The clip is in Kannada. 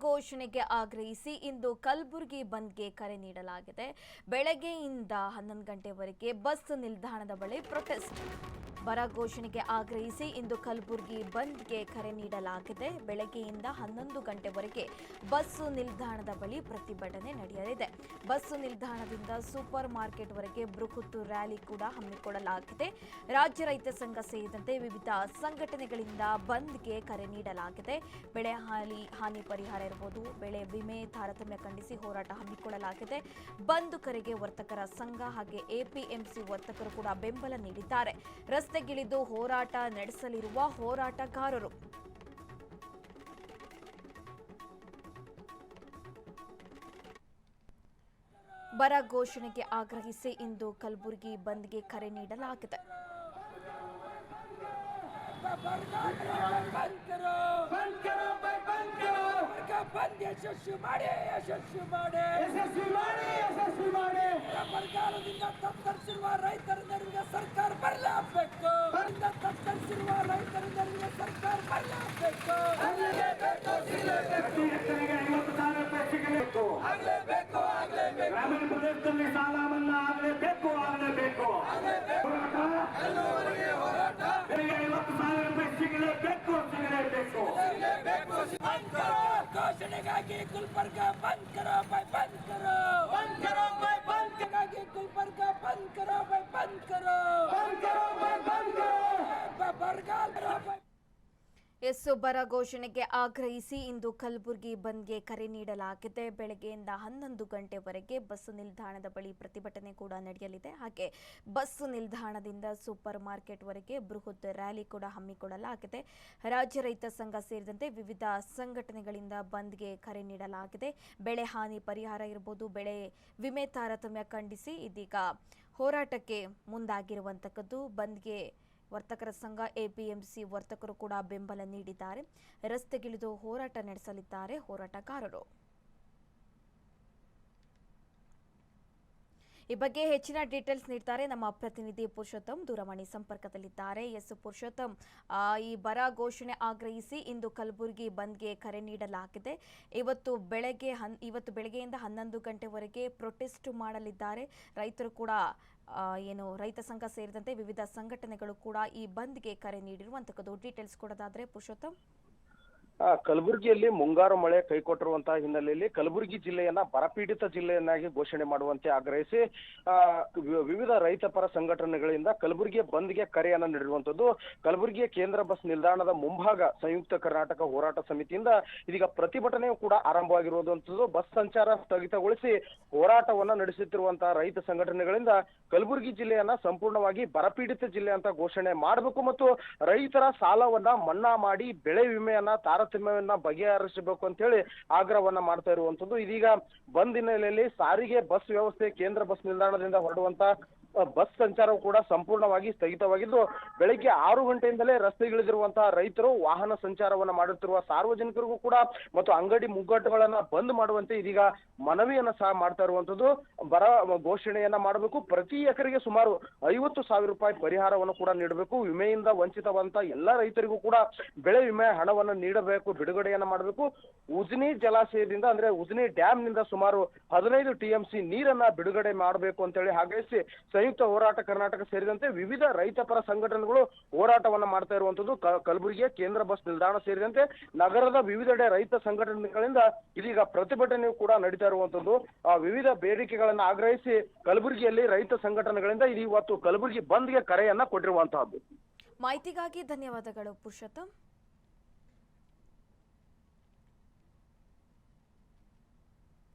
ಘೋಷಣೆಗೆ ಆಗ್ರಹಿಸಿ ಇಂದು ಕಲಬುರಗಿ ಬಂದ್ಗೆ ಕರೆ ನೀಡಲಾಗಿದೆ. ಬೆಳಗ್ಗೆಯಿಂದ 11 ಗಂಟೆವರೆಗೆ ಬಸ್ ನಿಲ್ದಾಣದ ಬಳಿ ಪ್ರೊಟೆಸ್ಟ್. ಬರ ಘೋಷಣೆಗೆ ಆಗ್ರಹಿಸಿ ಇಂದು ಕಲಬುರಗಿ ಬಂದ್ಗೆ ಕರೆ ನೀಡಲಾಗಿದೆ. ಬೆಳಗ್ಗೆಯಿಂದ 11 ಗಂಟೆವರೆಗೆ ಬಸ್ಸು ನಿಲ್ದಾಣದ ಬಳಿ ಪ್ರತಿಭಟನೆ ನಡೆಯಲಿದೆ. ಬಸ್ಸು ನಿಲ್ದಾಣದಿಂದ ಸೂಪರ್ ಮಾರ್ಕೆಟ್ವರೆಗೆ ಬೃಹತ್ ರ್ಯಾಲಿ ಕೂಡ ಹಮ್ಮಿಕೊಳ್ಳಲಾಗಿದೆ. ರಾಜ್ಯ ರೈತ ಸಂಘ ಸೇರಿದಂತೆ ವಿವಿಧ ಸಂಘಟನೆಗಳಿಂದ ಬಂದ್ಗೆ ಕರೆ ನೀಡಲಾಗಿದೆ. ಬೆಳೆ ಹಾನಿ ಪರಿಹಾರ ಇರಬಹುದು, ಬೆಳೆ ವಿಮೆ ತಾರತಮ್ಯ ಖಂಡಿಸಿ ಹೋರಾಟ ಹಮ್ಮಿಕೊಳ್ಳಲಾಗಿದೆ. ಬಂದ್ ಕರೆಗೆ ವರ್ತಕರ ಸಂಘ ಹಾಗೆ ಎಪಿಎಂಸಿ ವರ್ತಕರು ಕೂಡ ಬೆಂಬಲ ನೀಡಿದ್ದಾರೆ. ರಸ್ತೆಗಿಳಿದು ಹೋರಾಟ ನಡೆಸಲಿರುವ ಹೋರಾಟಗಾರರು ಬರ ಘೋಷಣೆಗೆ ಆಗ್ರಹಿಸಿ ಇಂದು ಕಲಬುರಗಿ ಬಂದ್ಗೆ ಕರೆ ನೀಡಲಾಗಿದೆ. ಸರ್ಕಾರದಿಂದ ತತ್ತರಿಸಿರುವ ರೈತರ ನೆರವಿಗೆ ಸರ್ಕಾರ ಬರಲೇಬೇಕು. ತತ್ತರಿಸಿರುವ ರೈತರ ನೆರವಿಗೆ ಸರ್ಕಾರ ಬರಲೇಬೇಕು. 50,000 ರೂಪಾಯಿ ಸಿಗಬೇಕು. ಗ್ರಾಮೀಣ ಪ್ರದೇಶದಲ್ಲಿ ಸಾಲ ಮನ್ನಾ ಆಗಲೇಬೇಕು. 50,000 ರೂಪಾಯಿ ಸಿಗಲೇಬೇಕು. ಘೋಷಣೆಗಾಗಿ ಗುಲ್ಬರ್ಗ ಬಂದ್ ಕರೋ ಬೈ ಬಂದ್ ಕರೋ. ಗುಲ್ಬರ್ಗ ಬಂದ್ ಕರೋ ಬೈ ಬಂದ್ ಕರೋ. ಬರ ಘೋಷಣೆಗೆ ಆಗ್ರಹಿಸಿ ಇಂದು ಕಲಬುರಗಿ ಬಂದ್ಗೆ ಕರೆ ನೀಡಲಾಗಿದೆ. ಬೆಳಗ್ಗೆಯಿಂದ 11 ಗಂಟೆವರೆಗೆ ಬಸ್ಸು ನಿಲ್ದಾಣದ ಬಳಿ ಪ್ರತಿಭಟನೆ ಕೂಡ ನಡೆಯಲಿದೆ. ಹಾಗೆ ಬಸ್ಸು ನಿಲ್ದಾಣದಿಂದ ಸೂಪರ್ ಮಾರ್ಕೆಟ್ವರೆಗೆ ಬೃಹತ್ ರ್ಯಾಲಿ ಕೂಡ ಹಮ್ಮಿಕೊಳ್ಳಲಾಗಿದೆ. ರಾಜ್ಯ ರೈತ ಸಂಘ ಸೇರಿದಂತೆ ವಿವಿಧ ಸಂಘಟನೆಗಳಿಂದ ಬಂದ್ಗೆ ಕರೆ ನೀಡಲಾಗಿದೆ. ಬೆಳೆ ಹಾನಿ ಪರಿಹಾರ ಇರಬಹುದು, ಬೆಳೆ ವಿಮೆ ತಾರತಮ್ಯ ಖಂಡಿಸಿ ಇದೀಗ ಹೋರಾಟಕ್ಕೆ ಮುಂದಾಗಿರುವಂತಕ್ಕದ್ದು. ಬಂದ್ಗೆ ವರ್ತಕರ ಸಂಘ ಎಪಿಎಂಸಿ ವರ್ತಕರು ಕೂಡ ಬೆಂಬಲ ನೀಡಿದ್ದಾರೆ. ರಸ್ತೆಗಿಳಿದು ಹೋರಾಟ ನಡೆಸಲಿದ್ದಾರೆ ಹೋರಾಟಗಾರರು. ಈ ಬಗ್ಗೆ ಹೆಚ್ಚಿನ ಡೀಟೇಲ್ಸ್ ನೀಡ್ತಾರೆ ನಮ್ಮ ಪ್ರತಿನಿಧಿ ಪುರುಷೋತ್ತಮ್, ದೂರವಾಣಿ ಸಂಪರ್ಕದಲ್ಲಿದ್ದಾರೆ. ಪುರುಷೋತ್ತಮ್, ಈ ಬರ ಘೋಷಣೆ ಆಗ್ರಹಿಸಿ ಇಂದು ಕಲಬುರಗಿ ಬಂದ್ಗೆ ಕರೆ ನೀಡಲಾಗಿದೆ. ಇವತ್ತು ಬೆಳಗ್ಗೆಯಿಂದ 11 ಗಂಟೆವರೆಗೆ ಪ್ರೊಟೆಸ್ಟ್ ಮಾಡಲಿದ್ದಾರೆ ರೈತರು ಕೂಡ. ರೈತ ಸಂಘ ಸೇರಿದಂತೆ ವಿವಿಧ ಸಂಘಟನೆಗಳು ಕೂಡ ಈ ಬಂದ್ಗೆ ಕರೆ ನೀಡಿರುವಂತಕ್ಕದ್ದು. ಡೀಟೇಲ್ಸ್ ಕೊಡೋದಾದ್ರೆ ಪುರುಷೋತ್ತಮ್. ಕಲಬುರಗಿಯಲ್ಲಿ ಮುಂಗಾರು ಮಳೆ ಕೈಕೊಟ್ಟಿರುವಂತಹ ಹಿನ್ನೆಲೆಯಲ್ಲಿ ಕಲಬುರಗಿ ಜಿಲ್ಲೆಯನ್ನ ಬರಪೀಡಿತ ಜಿಲ್ಲೆಯನ್ನಾಗಿ ಘೋಷಣೆ ಮಾಡುವಂತೆ ಆಗ್ರಹಿಸಿ ವಿವಿಧ ರೈತ ಪರ ಸಂಘಟನೆಗಳಿಂದ ಕಲಬುರಗಿ ಬಂದ್ಗೆ ಕರೆಯನ್ನ ನೀಡಿರುವಂತದ್ದು. ಕಲಬುರಗಿಯ ಕೇಂದ್ರ ಬಸ್ ನಿಲ್ದಾಣದ ಮುಂಭಾಗ ಸಂಯುಕ್ತ ಕರ್ನಾಟಕ ಹೋರಾಟ ಸಮಿತಿಯಿಂದ ಇದೀಗ ಪ್ರತಿಭಟನೆ ಕೂಡ ಆರಂಭವಾಗಿರುವಂತದ್ದು. ಬಸ್ ಸಂಚಾರ ಸ್ಥಗಿತಗೊಳಿಸಿ ಹೋರಾಟವನ್ನ ನಡೆಸುತ್ತಿರುವಂತಹ ರೈತ ಸಂಘಟನೆಗಳಿಂದ ಕಲಬುರಗಿ ಜಿಲ್ಲೆಯನ್ನ ಸಂಪೂರ್ಣವಾಗಿ ಬರಪೀಡಿತ ಜಿಲ್ಲೆ ಅಂತ ಘೋಷಣೆ ಮಾಡಬೇಕು ಮತ್ತು ರೈತರ ಸಾಲವನ್ನ ಮನ್ನಾ ಮಾಡಿ ಬೆಳೆ ವಿಮೆಯನ್ನ ತಾರತಮ್ಯವನ್ನ ಬಗೆಹರಿಸಬೇಕು ಅಂತ ಹೇಳಿ ಆಗ್ರಹವನ್ನ ಮಾಡ್ತಾ ಇರುವಂತದ್ದು. ಇದೀಗ ಬಂದ್ ಹಿನ್ನೆಲೆಯಲ್ಲಿ ಸಾರಿಗೆ ಬಸ್ ವ್ಯವಸ್ಥೆ ಕೇಂದ್ರ ಬಸ್ ನಿಲ್ದಾಣದಿಂದ ಹೊರಡುವಂತ ಬಸ್ ಸಂಚಾರವು ಕೂಡ ಸಂಪೂರ್ಣವಾಗಿ ಸ್ಥಗಿತವಾಗಿದ್ದು, ಬೆಳಗ್ಗೆ 6 ಗಂಟೆಯಿಂದಲೇ ರಸ್ತೆಗಿಳಿದಿರುವಂತಹ ರೈತರು ವಾಹನ ಸಂಚಾರವನ್ನ ಮಾಡುತ್ತಿರುವ ಸಾರ್ವಜನಿಕರಿಗೂ ಕೂಡ ಮತ್ತು ಅಂಗಡಿ ಮುಗ್ಗಟ್ಟುಗಳನ್ನ ಬಂದ್ ಮಾಡುವಂತೆ ಇದೀಗ ಮನವಿಯನ್ನ ಸಹ ಮಾಡ್ತಾ ಇರುವಂತದ್ದು. ಬರ ಘೋಷಣೆಯನ್ನ ಮಾಡಬೇಕು, ಪ್ರತಿ ಎಕರೆಗೆ ಸುಮಾರು 50,000 ರೂಪಾಯಿ ಪರಿಹಾರವನ್ನು ಕೂಡ ನೀಡಬೇಕು, ವಿಮೆಯಿಂದ ವಂಚಿತವಾದಂತಹ ಎಲ್ಲಾ ರೈತರಿಗೂ ಕೂಡ ಬೆಳೆ ವಿಮೆ ಹಣವನ್ನು ನೀಡಬೇಕು, ಬಿಡುಗಡೆಯನ್ನ ಮಾಡಬೇಕು. ಉಜ್ನಿ ಜಲಾಶಯದಿಂದ ಅಂದ್ರೆ ಉಜ್ನಿ ಡ್ಯಾಮ್ ನಿಂದ ಸುಮಾರು 15 TMC ನೀರನ್ನ ಬಿಡುಗಡೆ ಮಾಡಬೇಕು ಅಂತ ಹೇಳಿ ಆಗ್ರಹಿಸಿ ಸಂಯುಕ್ತ ಹೋರಾಟ ಕರ್ನಾಟಕ ಸೇರಿದಂತೆ ವಿವಿಧ ರೈತ ಪರ ಸಂಘಟನೆಗಳು ಹೋರಾಟವನ್ನ ಮಾಡ್ತಾ ಇರುವಂತದ್ದು. ಕಲಬುರಗಿಯ ಕೇಂದ್ರ ಬಸ್ ನಿಲ್ದಾಣ ಸೇರಿದಂತೆ ನಗರದ ವಿವಿಧೆಡೆ ರೈತ ಸಂಘಟನೆಗಳಿಂದ ಇದೀಗ ಪ್ರತಿಭಟನೆಯೂ ಕೂಡ ನಡೀತಾ ಇರುವಂತದ್ದು. ವಿವಿಧ ಬೇಡಿಕೆಗಳನ್ನ ಆಗ್ರಹಿಸಿ ಕಲಬುರಗಿಯಲ್ಲಿ ರೈತ ಸಂಘಟನೆಗಳಿಂದ ಇವತ್ತು ಕಲಬುರಗಿ ಬಂದ್ಗೆ ಕರೆಯನ್ನ ಕೊಟ್ಟಿರುವಂತಹದ್ದು. ಮಾಹಿತಿಗಾಗಿ ಧನ್ಯವಾದಗಳು ಪುರುಷೋತ್ತಮ್.